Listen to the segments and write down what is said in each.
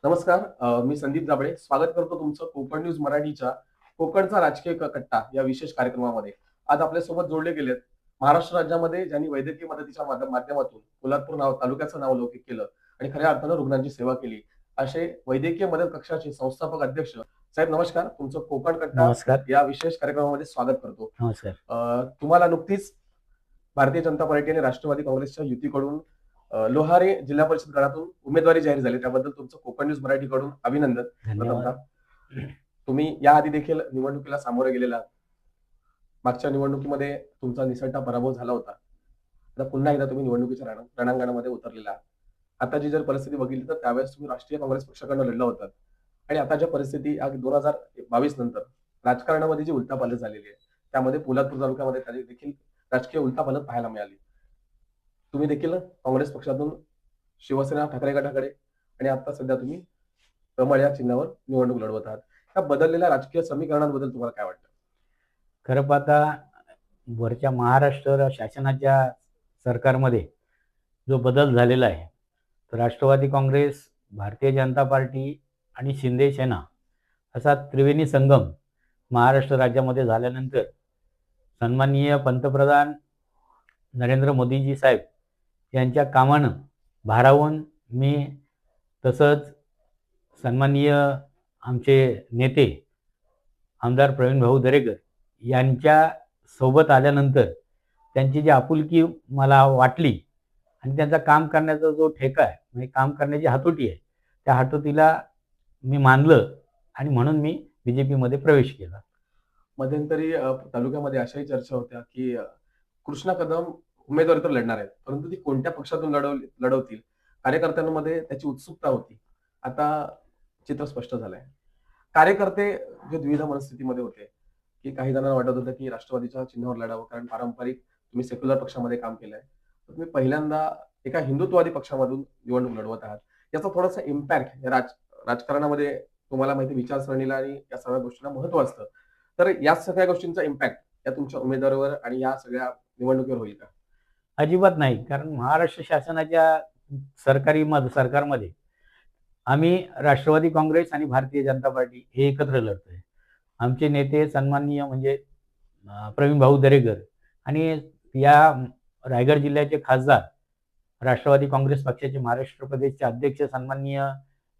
नमस्कार. मी संदीप जाबळे स्वागत करतो तुमचं कोकण न्यूज मराठीच्या कोकणचा राजकीय कट्टा या विशेष कार्यक्रमामध्ये. आज आपल्यासोबत जोडले गेलेत महाराष्ट्र राज्यामध्ये ज्यांनी वैद्यकीय मदतीच्या माध्यमातून पोलादपूर तालुक्याचं नाव लौकिक केलं आणि खऱ्या अर्थानं रुग्णांची सेवा केली, असे वैद्यकीय मदत कक्षाचे संस्थापक अध्यक्ष साहेब नमस्कार. तुमचं कोकण कट्टा नमस्कार. या विशेष कार्यक्रमामध्ये स्वागत करतो. नमस्कार. तुम्हाला नुकतीच भारतीय जनता पार्टी आणि राष्ट्रवादी काँग्रेसच्या युतीकडून लोहारे जिल्हा परिषद गणातून उमेदवारी जाहीर झाली, त्याबद्दल तुमचं कोकण न्यूज मराठीकडून अभिनंदन. धन्यवाद. तुम्ही याआधी देखील निवडणुकीला सामोरे गेलेला. मागच्या निवडणुकीमध्ये तुमचा निसटता पराभव झाला होता. आता पुन्हा एकदा तुम्ही निवडणुकीच्या रणांगणामध्ये उतरलेला आहात. आताची जर परिस्थिती बघितली तर त्यावेळेस तुम्ही राष्ट्रीय काँग्रेस पक्षाकडून लढला होता आणि आताच्या परिस्थिती 2022 नंतर राजकारणामध्ये जी उलटापालट झालेली आहे, त्यामध्ये पोलादपूर तालुक्यामध्ये देखील राजकीय उलटापालट पाहायला मिळाली. तुम्ही देखील काँग्रेस पक्षातून शिवसेना ठाकरे गटाकडे आणि आता सध्या तुम्ही कमळ या चिन्हावर निवडणूक लढवत आहात. त्या बदललेल्या राजकीय समीकरणांबद्दल तुम्हाला काय वाटतं? खरं पाहता वरच्या महाराष्ट्र शासनाच्या सरकारमध्ये जो बदल झालेला आहे, तर राष्ट्रवादी काँग्रेस, भारतीय जनता पार्टी आणि शिंदे सेना असा त्रिवेणी संगम महाराष्ट्र राज्यामध्ये झाल्यानंतर सन्माननीय पंतप्रधान नरेंद्र मोदीजी साहेब यांच्या कामानं भारावून मी, तसंच सन्माननीय आमचे नेते आमदार प्रवीण भाऊ दरेकर यांच्या सोबत आल्यानंतर त्यांची जी आपुलकी मला वाटली आणि त्यांचा काम करण्याचा जो ठेका आहे, म्हणजे काम करण्याची हातोटी आहे, त्या हातोटीला मी मानलं आणि म्हणून मी बीजेपीमध्ये प्रवेश केला. मध्यंतरी तालुक्यामध्ये अशाही चर्चा होत्या की कृष्णा कदम उमेदवारी तर लढणार आहेत, परंतु ती कोणत्या पक्षातून लढवतील, कार्यकर्त्यांमध्ये त्याची उत्सुकता होती. आता चित्र स्पष्ट झालंय. कार्यकर्ते जे द्विधा मनस्थितीमध्ये होते की काही जणांना वाटत होतं की राष्ट्रवादीच्या चिन्हावर लढावं, कारण पारंपरिक तुम्ही सेक्युलर पक्षामध्ये काम केलंय, तर तुम्ही पहिल्यांदा एका हिंदुत्ववादी पक्षामधून निवडणूक लढवत आहात. याचा थोडासा इम्पॅक्ट राजकारणामध्ये तुम्हाला माहिती, विचारसरणीला आणि या सगळ्या गोष्टींना महत्व असतं, तर या सगळ्या गोष्टींचा इम्पॅक्ट या तुमच्या उमेदवारावर आणि या सगळ्या निवडणुकीवर होईल का? अजिबात नाही. कारण महाराष्ट्र शासनाच्या सरकारमध्ये आम्ही राष्ट्रवादी काँग्रेस आणि भारतीय जनता पार्टी हे एकत्र लढतोय. आमचे नेते सन्माननीय म्हणजे प्रवीण भाऊ दरेकर आणि या रायगड जिल्ह्याचे खासदार, राष्ट्रवादी काँग्रेस पक्षाचे महाराष्ट्र प्रदेशचे अध्यक्ष सन्माननीय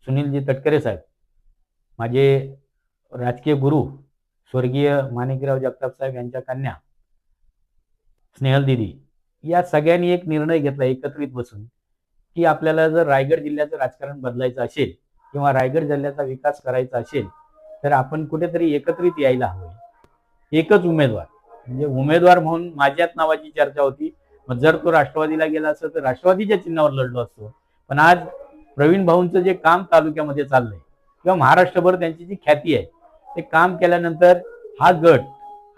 सुनीलजी तटकरे साहेब, माझे राजकीय गुरु स्वर्गीय माणिकराव जगताप साहेब यांच्या कन्या स्नेहल दिदी, या सगळ्यांनी एक निर्णय घेतला एकत्रित बसून की आपल्याला जर रायगड जिल्ह्याचं राजकारण बदलायचं असेल किंवा रायगड जिल्ह्याचा विकास करायचा असेल तर आपण कुठेतरी एकत्रित यायला हवं. एकच उमेदवार, म्हणजे उमेदवार म्हणून माझ्याच नावाची चर्चा होती. मग जर तो राष्ट्रवादीला गेला असता तर राष्ट्रवादीच्या चिन्हावर लढलो असतो. पण आज प्रवीण भाऊंचं जे काम तालुक्यामध्ये चाललंय किंवा महाराष्ट्रभर त्यांची जी ख्याती आहे, ते काम केल्यानंतर हा गट,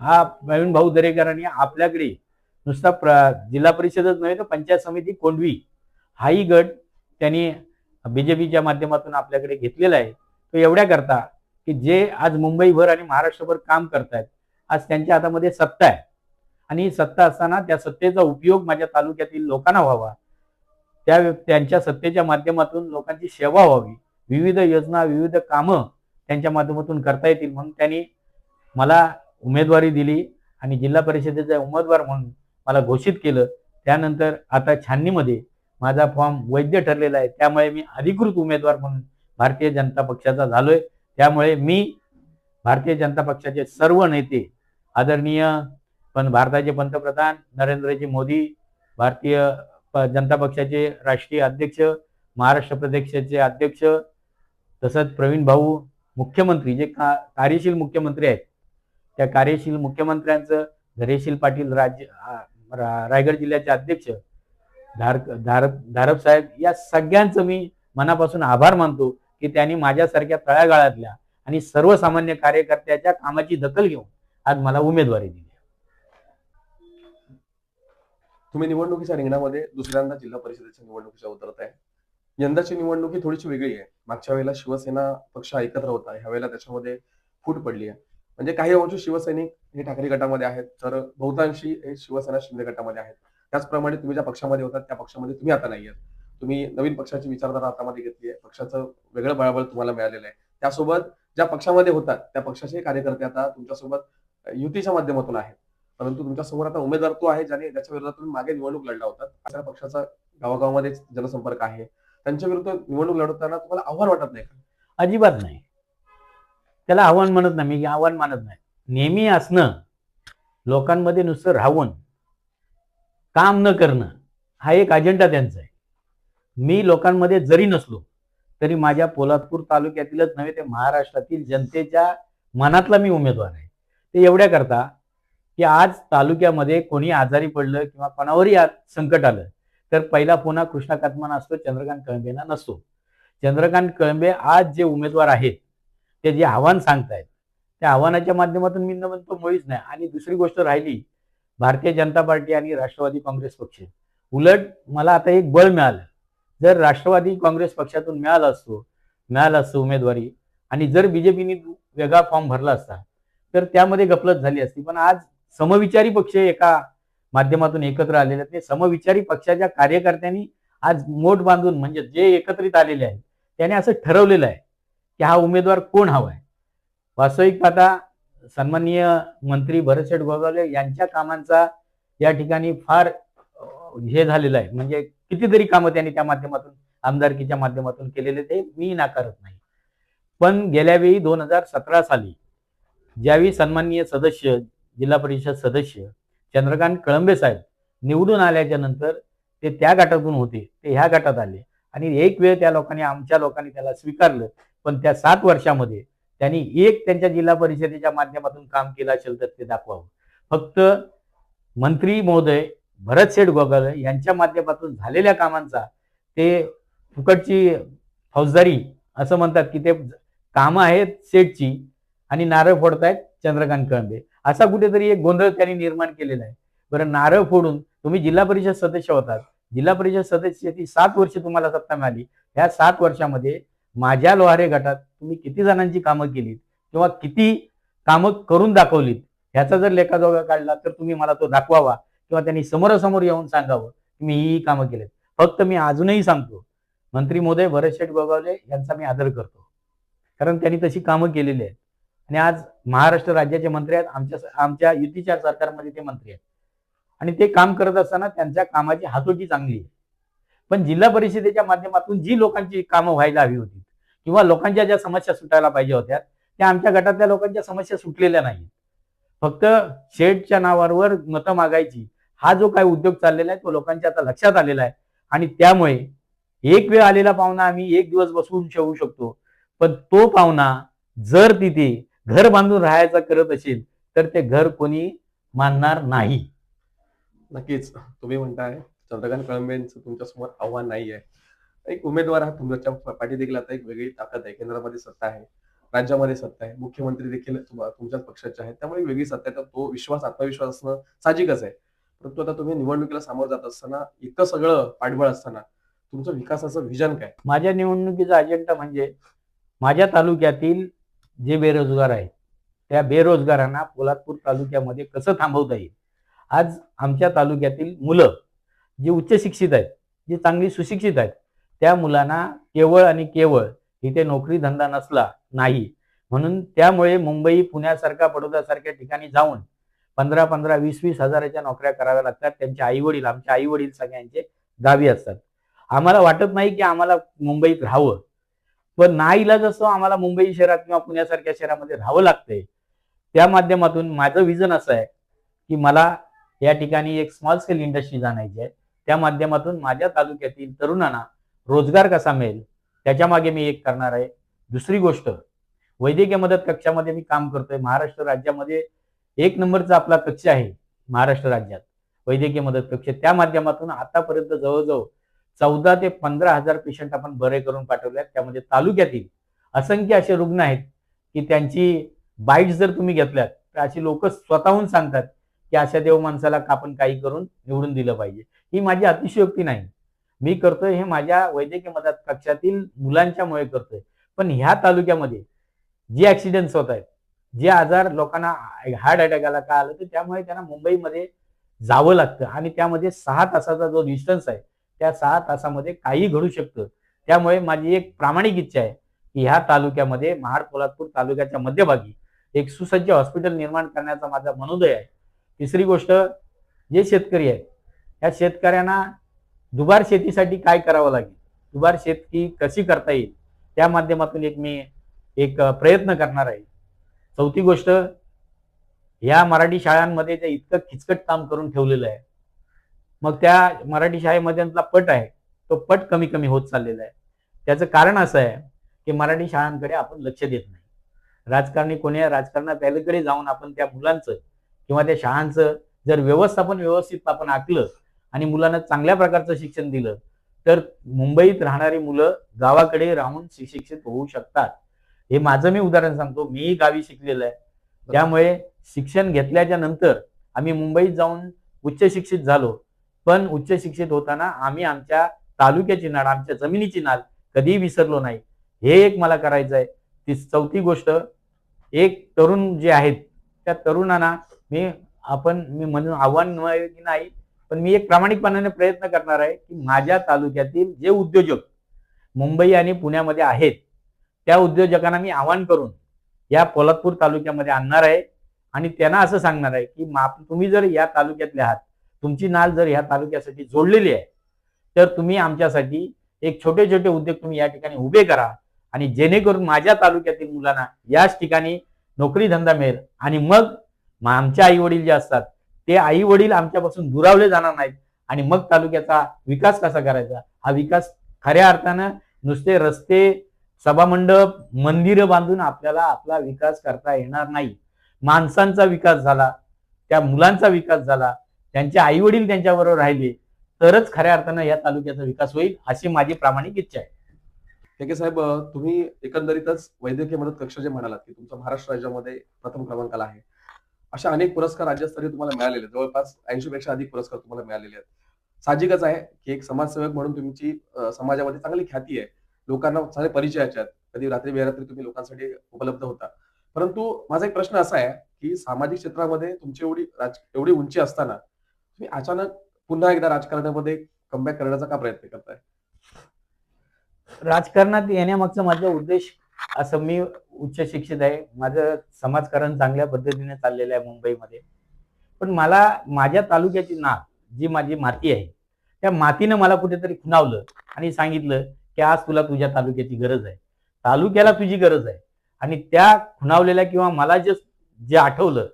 हा प्रवीण भाऊ दरेकरांनी आपल्याकडे नुसता जिल्हा परिषदच नव्हे तर पंचायत समिती कोंढवी हाही गट त्यांनी बीजेपीच्या माध्यमातून आपल्याकडे घेतलेला आहे. तो एवढ्या करता की जे आज मुंबईभर आणि महाराष्ट्रभर काम करतायत, आज त्यांच्या हातामध्ये सत्ता आहे आणि ही सत्ता असताना त्या सत्तेचा उपयोग माझ्या तालुक्यातील लोकांना व्हावा, त्यांच्या सत्तेच्या माध्यमातून लोकांची सेवा व्हावी, विविध योजना, विविध कामं त्यांच्या माध्यमातून करता येतील, म्हणून त्यांनी मला उमेदवारी दिली आणि जिल्हा परिषदेचा उमेदवार म्हणून मला घोषित केलं. त्यानंतर आता छाननीमध्ये माझा फॉर्म वैध ठरलेला आहे, त्यामुळे मी अधिकृत उमेदवार म्हणून भारतीय जनता पक्षाचा झालोय. त्यामुळे मी भारतीय जनता पक्षाचे सर्व नेते, आदरणीय भारताचे पंतप्रधान नरेंद्रजी मोदी, भारतीय जनता पक्षाचे राष्ट्रीय अध्यक्ष, महाराष्ट्र प्रदेशाचे अध्यक्ष, तसंच प्रवीण भाऊ मुख्यमंत्री, जे कार्यशील मुख्यमंत्री आहेत, त्या कार्यशील मुख्यमंत्र्यांचं, धैर्यशील पाटील रायगड जिल्ह्याचे अध्यक्ष धारप साहेब, या सगळ्यांचं मी मनापासून आभार मानतो की त्यांनी माझ्यासारख्या तळागाळातल्या आणि सर्वसामान्य कार्यकर्त्याच्या कामाची दखल घेऊन आज मला उमेदवारी दिली. तुम्ही निवडणुकीच्या रिंगणामध्ये दुसऱ्यांदा जिल्हा परिषदेच्या निवडणुकीच्या उतरत आहे. यंदाची निवडणूक ही थोडीशी वेगळी आहे. मागच्या वेळेला शिवसेना पक्ष एकत्र होता, ह्या वेळेला त्याच्यामध्ये फूट पडली आहे. म्हणजे काही अंश शिवसैनिक हे ठाकरे गटामध्ये आहेत, तर बहुतांशी हे शिवसेना शिंदे गटामध्ये आहेत. त्याचप्रमाणे तुम्ही ज्या पक्षामध्ये होतात त्या पक्षामध्ये तुम्ही आता नाही आहात. तुम्ही नवीन पक्षाची विचारधारा हातामध्ये घेतली आहे. पक्षाचं वेगळं बळाबळ तुम्हाला मिळालेलं आहे. त्यासोबत ज्या पक्षामध्ये होतात, त्या पक्षाचे कार्यकर्ते आता तुमच्यासोबत युतीच्या माध्यमातून आहेत. परंतु तुमच्यासमोर आता उमेदवार तो आहे ज्याच्या विरोधात तुम्ही मागे निवडणूक लढला होता. अशा पक्षाचा गावागावामध्ये जनसंपर्क आहे. त्यांच्या विरुद्ध निवडणूक लढवताना तुम्हाला आव्हान वाटत नाही का? अजिबात नाही. त्याला आव्हान म्हणत नाही, मी आव्हान मानत नाही. नेहमी असणं, लोकांमध्ये नुसतं राहून काम न करणं हा एक अजेंडा त्यांचा आहे. मी लोकांमध्ये जरी नसलो तरी माझ्या पोलादपूर तालुक्यातीलच नव्हे ते महाराष्ट्रातील जनतेच्या मनातला मी उमेदवार आहे. ते एवढ्या करता की आज तालुक्यामध्ये कोणी आजारी पडलं किंवा कोणावरही संकट आलं तर पहिला पुन्हा कृष्णा कातमाना असतो, चंद्रकांत कळंबेंना नसतो. चंद्रकांत कळंबे आज जे उमेदवार आहेत ते जे आव्हान सांगतायत त्या आव्हानाच्या माध्यमातून मी न म्हणतो मुळीच नाही. आणि दुसरी गोष्ट राहिली भारतीय जनता पार्टी आणि राष्ट्रवादी काँग्रेस पक्ष, उलट मला आता एक बळ मिळालं. जर राष्ट्रवादी काँग्रेस पक्षातून मिळालं असतं उमेदवारी आणि जर बीजेपीने वेगळा फॉर्म भरला असता तर त्यामध्ये गफलत झाली असती. पण आज समविचारी पक्ष एका माध्यमातून एकत्र आलेले आहेत. ते समविचारी पक्षाच्या कार्यकर्त्यांनी आज मोठ बांधून म्हणजे जे एकत्रित आलेले आहेत त्याने असं ठरवलेलं आहे की हा उमेदवार कोण हवा आहे. वास्तविक आता सन्माननीय मंत्री भरतशेठ गोगावले यांच्या कामांचा या ठिकाणी फार हे झालेलं आहे. म्हणजे कितीतरी कामं त्यांनी त्या माध्यमातून आमदारकीच्या माध्यमातून केलेले ते मी नाकारत नाही. पण गेल्या वेळी 2017 साली ज्यावेळी सन्माननीय सदस्य, जिल्हा परिषद सदस्य चंद्रकांत कळंबे साहेब निवडून आल्याच्या नंतर ते त्या गटातून होते, ते ह्या गटात आले आणि एक वेळ त्या लोकांनी, आमच्या लोकांनी त्याला स्वीकारलं. पण त्या 7 वर्षामध्ये त्यांनी एक त्यांच्या जिल्हा परिषदेच्या माध्यमातून काम केलं असेल तर ते दाखवावं. फक्त मंत्री महोदय भरतशेठ गोगावले यांच्या माध्यमातून झालेल्या कामांचा ते फुकटची फौजदारी असं म्हणतात की ते कामं आहेत सेटची आणि नारळ फोडतायत चंद्रकांत कळंबे, असा कुठेतरी एक गोंधळ त्यांनी निर्माण केलेला आहे. बरं, नारळ फोडून तुम्ही जिल्हा परिषद सदस्य होतात, जिल्हा परिषद सदस्याची 7 वर्ष तुम्हाला सत्ता मिळाली. ह्या 7 वर्षामध्ये माझ्या लोहारे गटात तुम्ही किती जणांची कामं केलीत किंवा किती कामं करून दाखवलीत ह्याचा जर लेखाजोखा काढला तर तुम्ही मला तो दाखवावा किंवा त्यांनी समोरासमोर येऊन सांगावं की मी ही कामं केलीत. फक्त मी अजूनही सांगतो, मंत्री महोदय भरतशेठ गोगावले यांचा मी आदर करतो कारण त्यांनी तशी कामं केलेली आहेत आणि आज महाराष्ट्र राज्याचे मंत्री आहेत. आमच्या युतीच्या सरकारमध्ये ते मंत्री आहेत आणि ते काम करत असताना त्यांच्या कामाची हातोटी चांगली आहे. पण जिल्हा परिषदेच्या माध्यमातून जी लोकांची कामं व्हायला हवी होती किंवा लोकांच्या ज्या समस्या सुटायला पाहिजे होत्या त्या आमच्या गटातल्या लोकांच्या समस्या सुटलेल्या नाहीत. फक्त शेडच्या नावावर मतं मागायची हा जो काही उद्योग चाललेला आहे तो लोकांच्या आता लक्षात आलेला आहे आणि त्यामुळे एक वेळ आलेला पाहुणा आम्ही एक दिवस बसवून ठेवू शकतो, पण तो पाहुणा जर तिथे घर बांधून राहायचा करत असेल तर ते घर कोणी मानणार नाही. नक्कीच तुम्ही म्हणताय चंद्रकांत कळंबेंचं तुमच्यासमोर आव्हान नाही आहे. एक उमेदवार हा तुमच्या पाठी देखील आता एक वेगळी ताकद आहे. केंद्रामध्ये सत्ता आहे, राज्यामध्ये सत्ता आहे, मुख्यमंत्री देखील तुमच्याच पक्षाचे आहेत, त्यामुळे वेगळी सत्ता आहे. तर तो विश्वास, आत्मविश्वास असणं साहजिकच आहे. परंतु आता तुम्ही निवडणुकीला सामोरं जात असताना, इतकं सगळं पाठबळ असताना तुमचं विकासाचं व्हिजन काय? माझ्या निवडणुकीचा अजेंडा म्हणजे माझ्या तालुक्यातील जे बेरोजगार आहेत त्या बेरोजगारांना पोलादपूर तालुक्यामध्ये कसं थांबवता येईल. आज आमच्या तालुक्यातील मुलं जी उच्च शिक्षित आहेत, जी चांगली सुशिक्षित आहेत, त्या मुलांना केवळ आणि केवळ इथे नोकरी धंदा नसला नाही म्हणून त्यामुळे मुंबई, पुण्यासारख्या, बडोदासारख्या ठिकाणी जाऊन 15-15, 20-20 हजाराच्या नोकऱ्या कराव्या लागतात. त्यांचे आई वडील, आमचे आई वडील सगळ्यांचे गावी असतात. आम्हाला वाटत नाही की आम्हाला मुंबईत राहावं, पण नाईलाज असतो आम्हाला मुंबई शहरात किंवा पुण्यासारख्या शहरामध्ये राहावं लागतंय. त्या माध्यमातून माझं विजन असं आहे की मला या ठिकाणी एक स्मॉल स्केल इंडस्ट्री आणायची आहे. त्या माध्यमातून माझ्या तालुक्यातील तरुणांना रोजगार कसा मिळेल त्याच्या मागे मी एक करणार आहे. दुसरी गोष्ट, वैद्यकीय मदत कक्षामध्ये मी काम करतोय. महाराष्ट्र राज्यामध्ये 1 नंबरचा आपला कक्ष आहे महाराष्ट्र राज्यात, वैद्यकीय मदत कक्ष. त्या माध्यमातून आतापर्यंत जवळजवळ 14 ते 15 हजार पेशंट आपण बरे करून पाठवले आहेत. त्यामध्ये तालुक्यातील असंख्य असे रुग्ण आहेत की त्यांची बाईट जर तुम्ही घेतल्यात तर अशी लोक स्वतःहून सांगतात की अशा देव माणसाला आपण काही करून निवडून दिलं पाहिजे. ही माझी अतिशयोक्ती नाही, मी करतोय हे माझ्या वैद्यकीय मदत कक्षातील मुलांच्यामुळे करतोय. पण ह्या तालुक्यामध्ये जे ऍक्सिडेंट्स होत आहेत, जे आजार लोकांना हार्ट अटॅक आला का आलं तर त्यामुळे त्यांना मुंबईमध्ये जावं लागतं आणि त्यामध्ये 6 तासाचा जो डिस्टन्स आहे त्या 6 तासामध्ये काही घडू शकतं. त्यामुळे माझी एक प्रामाणिक इच्छा आहे की ह्या तालुक्यामध्ये, महाड पोलादपूर तालुक्याच्या मध्यभागी एक सुसज्ज हॉस्पिटल निर्माण करण्याचा माझा मनोदय आहे. तिसरी गोष्ट, जे शेतकरी आहेत त्या शेतकऱ्यांना दुबार शेतीसाठी काय करावं लागेल, दुबार शेती कशी करता येईल, त्या माध्यमातून मी एक प्रयत्न करणार आहे. चौथी गोष्ट, या मराठी शाळांमध्ये जे इतकं किचकट काम करून ठेवलेलं आहे, मग त्या मराठी शाळेमधला पट आहे तो पट कमी कमी होत चाललेला आहे. त्याचं कारण असं आहे की मराठी शाळांकडे आपण लक्ष देत नाही. राजकारणी कोणी राजकारणापलीकडे जाऊन आपण त्या मुलांचं किंवा त्या शाळांचं जर व्यवस्थित आपण आखलं आणि मुलांना चांगल्या प्रकारचं शिक्षण दिलं तर मुंबईत राहणारी मुलं गावाकडे राहून शिक्षित होऊ शकतात. हे माझं मी उदाहरण सांगतो. मीही गावी शिकलेलं आहे. त्यामुळे शिक्षण घेतल्याच्या नंतर आम्ही मुंबईत जाऊन उच्च शिक्षित झालो. पण उच्च शिक्षित होताना आम्ही आमच्या तालुक्याची नाळ, आमच्या जमिनीची नाळ कधीही विसरलो नाही. हे एक मला करायचं आहे. चौथी गोष्ट, एक तरुण जे आहेत त्या तरुणांना मी म्हणून आव्हान की नाही, पण मी एक प्रामाणिकपणाने प्रयत्न करणार आहे की माझ्या तालुक्यातील जे उद्योजक मुंबई आणि पुण्यामध्ये आहेत त्या उद्योजकांना मी आवाहन करून या पोलादपूर तालुक्यामध्ये आणणार आहे आणि त्यांना असं सांगणार आहे की तुम्ही जर या तालुक्यातले आहात, तुमची नाळ जर या तालुक्यासाठी जोडलेली आहे, तर तुम्ही आमच्यासाठी एक छोटे छोटे उद्योग तुम्ही या ठिकाणी उभे करा आणि जेणेकरून माझ्या तालुक्यातील मुलांना याच ठिकाणी नोकरी धंदा मिळेल आणि मग आमचे आई वडील जे असतात ते आई वडील आमच्यापासून दुरावले जाणार नाहीत आणि मग तालुक्याचा विकास कसा करायचा, हा विकास खऱ्या अर्थानं नुसते रस्ते, सभामंडप, मंदिरं बांधून आपल्याला आपला विकास करता येणार नाही. माणसांचा विकास झाला, त्या मुलांचा विकास झाला, त्यांचे आई वडील त्यांच्याबरोबर राहिले तरच खऱ्या अर्थानं या तालुक्याचा विकास होईल, अशी माझी प्रामाणिक इच्छा आहे. ठेके साहेब, तुम्ही एकंदरीतच वैद्यकीय मदत कक्ष जे म्हणालात की तुमचा महाराष्ट्र राज्यामध्ये प्रथम क्रमांकाला आहे, अशा अनेक पुरस्कार राज्यस्तरीय तुम्हाला मिळालेले, जवळपास 80 पेक्षा अधिक पुरस्कार तुम्हाला मिळालेले आहेत. साहजिकच आहे की एक समाजसेवक म्हणून तुमची समाजामध्ये चांगली ख्याती आहे, लोकांना चांगले परिचयाचे आहेत, कधी रात्री बेरात्री तुम्ही लोकांसाठी उपलब्ध होता. परंतु माझा एक प्रश्न असा आहे की सामाजिक क्षेत्रामध्ये तुमची एवढी उंची असताना तुम्ही अचानक पुन्हा एकदा राजकारणामध्ये कमबॅक करण्याचा का प्रयत्न करताय? राजकारणात येण्यामागचा माझा उद्देश असं, मी उच्च शिक्षित आहे, माझं समाजकारण चांगल्या पद्धतीने चाललेलं आहे मुंबईमध्ये, पण मला माझ्या तालुक्याची नाळ, जी माझी माती आहे, त्या मातीनं मला कुठेतरी खुणावलं आणि सांगितलं की आज तुला तुझ्या तालुक्याची गरज आहे, तालुक्याला तुझी गरज आहे. आणि त्या खुणावलेल्या किंवा मला जे आठवलं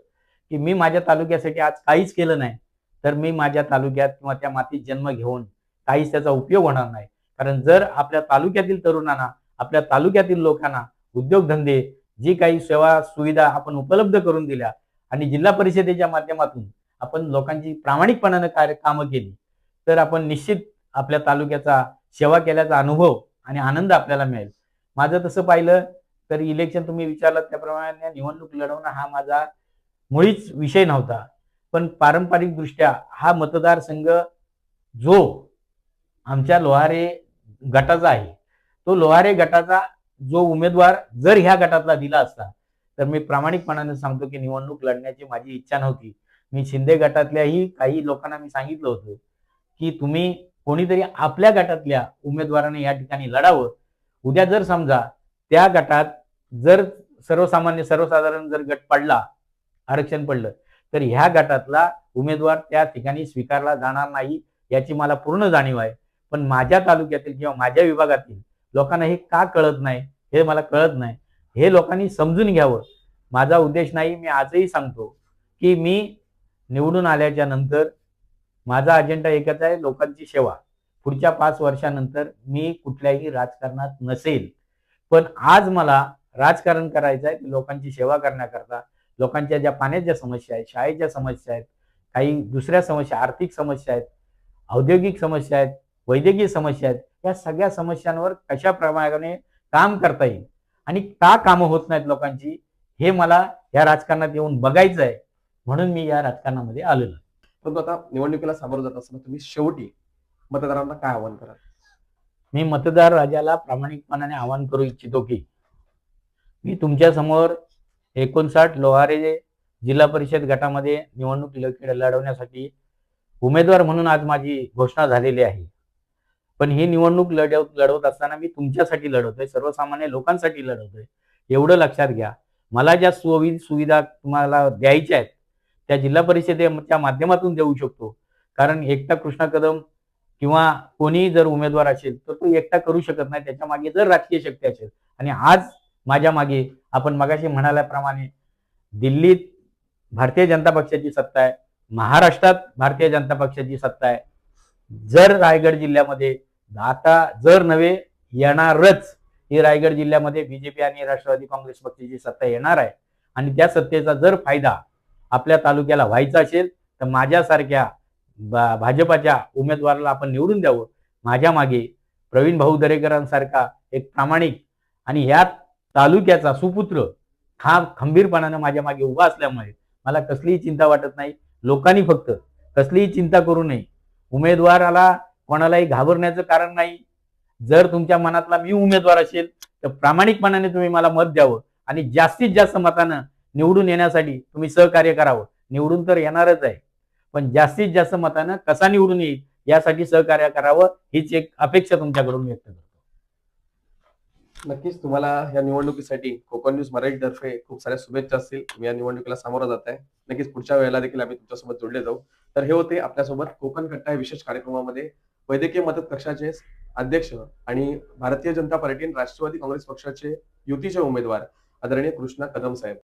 की मी माझ्या तालुक्यासाठी आज काहीच केलं नाही, तर मी माझ्या तालुक्यात किंवा त्या मातीत जन्म घेऊन काहीच त्याचा उपयोग होणार नाही. कारण जर आपल्या तालुक्यातील तरुणांना, आपल्या तालुक्यातील लोकांना उद्योगधंदे, जी काही सेवा सुविधा आपण उपलब्ध करून दिल्या आणि जिल्हा परिषदेच्या माध्यमातून आपण लोकांची प्रामाणिकपणाने कामं केली, तर आपण निश्चित आपल्या तालुक्याचा सेवा केल्याचा अनुभव आणि आनंद आपल्याला मिळेल. माझं तसं पाहिलं तर इलेक्शन तुम्ही विचारलं त्याप्रमाणे निवडणूक लढवणं हा माझा मुळीच विषय नव्हता. पण पारंपरिक दृष्ट्या हा मतदारसंघ जो आमच्या लोहारे गटाचा आहे, तो लोहारे गटाचा जो उमेदवार जर ह्या गटातला दिला असता तर मी प्रामाणिकपणाने सांगतो की निवडणूक लढण्याची माझी इच्छा नव्हती. मी शिंदे गटातल्याही काही लोकांना मी सांगितलं होतं की तुम्ही कोणीतरी आपल्या गटातल्या उमेदवाराने या ठिकाणी लढावं. उद्या जर समजा त्या गटात जर सर्वसाधारण जर गट पडला, आरक्षण पडलं, तर ह्या गटातला उमेदवार त्या ठिकाणी स्वीकारला जाणार नाही, याची मला पूर्ण जाणीव आहे. पण माझ्या तालुक्यातील किंवा माझ्या विभागातील लोकांना हे का कळत नाही, हे मला कळत नाही. हे लोकांनी समजून घ्यावं. माझा उद्देश नाही, मी आजही सांगतो की मी निवडून आल्याच्या नंतर माझा अजेंडा एकच आहे, लोकांची सेवा. पुढच्या 5 वर्षानंतर मी कुठल्याही राजकारणात नसेल, पण आज मला राजकारण करायचं आहे लोकांची सेवा करण्याकरता. लोकांच्या ज्या पाण्याच्या समस्या आहेत, शाळेच्या समस्या आहेत, काही दुसऱ्या समस्या, आर्थिक समस्या आहेत, औद्योगिक समस्या आहेत, वैद्यकीय समस्या आहेत, या सगळ्या समस्यांवर कशा प्रमाणे काम करता येईल आणि का कामं होत नाहीत लोकांची, हे मला या राजकारणात येऊन बघायचं आहे. म्हणून मी या राजकारणामध्ये आलेलो. परंतु आता निवडणुकीला सामोरं जात असताना तुम्ही शेवटी मतदारांना काय आवाहन कराल? मी मतदार राजाला प्रामाणिकपणाने आवाहन करू इच्छितो की मी तुमच्या समोर 59 लोहारे जिल्हा परिषद गटामध्ये निवडणूक लढवण्यासाठी उमेदवार म्हणून आज माझी घोषणा झालेली आहे. पण ही निवडणूक लढवत असताना मी तुमच्यासाठी लढवतोय, सर्वसामान्य लोकांसाठी लढवतोय. एवढं लक्षात घ्या. मला ज्या सुविधा तुम्हाला द्यायच्या आहेत, त्या जिल्हा परिषदेच्या माध्यमातून देऊ शकतो. कारण एकटा कृष्णा कदम किंवा कोणीही जर उमेदवार असेल, तर तो एकटा करू शकत नाही. त्याच्या मागे जर राजकीय शक्ती असेल आणि आज माझ्या मागे आपण मगाशी म्हणाल्याप्रमाणे दिल्लीत भारतीय जनता पक्षाची सत्ता आहे, महाराष्ट्रात भारतीय जनता पक्षाची सत्ता आहे. जर रायगड जिल्ह्यामध्ये आता जर नव्हे येणारच, ही रायगड जिल्ह्यामध्ये बीजेपी आणि राष्ट्रवादी काँग्रेस पक्षाची सत्ता येणार आहे आणि त्या सत्तेचा जर फायदा आपल्या तालुक्याला व्हायचा असेल तर माझ्यासारख्या भाजपाच्या उमेदवाराला आपण निवडून द्यावं. माझ्या मागे प्रवीण भाऊ दरेकरांसारखा एक प्रामाणिक आणि ह्या तालुक्याचा सुपुत्र खंबीरपणानं माझ्या मागे उभा असल्यामुळे मला कसलीही चिंता वाटत नाही. लोकांनी फक्त कसलीही चिंता करू नये. उमेदवाराला कोणालाही घाबरण्याचं कारण नाही. जर तुमच्या मनातला मी उमेदवार असेल तर प्रामाणिकपणाने तुम्ही मला मत द्यावं आणि जास्तीत जास्त मतानं निवडून येण्यासाठी तुम्ही सहकार्य करावं. निवडून तर येणारच आहे, पण जास्तीत जास्त मतानं कसा निवडून येईल यासाठी सहकार्य करावं, हीच एक अपेक्षा तुमच्याकडून व्यक्त करतो. नक्कीच तुम्हाला या निवडणुकीसाठी कोकण न्यूज मराठीतर्फे खूप साऱ्या शुभेच्छा असतील. तुम्ही या निवडणुकीला सामोरं जात आहे. नक्कीच पुढच्या वेळेला देखील आम्ही तुमच्यासोबत जोडले जाऊ. तर हे होते आपल्यासोबत कोकण कट्टा या विशेष कार्यक्रमामध्ये वैद्यकीय मदत कक्षाचे अध्यक्ष आणि भारतीय जनता पार्टी आणि राष्ट्रवादी काँग्रेस पक्षाचे युतीचे उमेदवार आदरणीय कृष्णा कदम साहेब.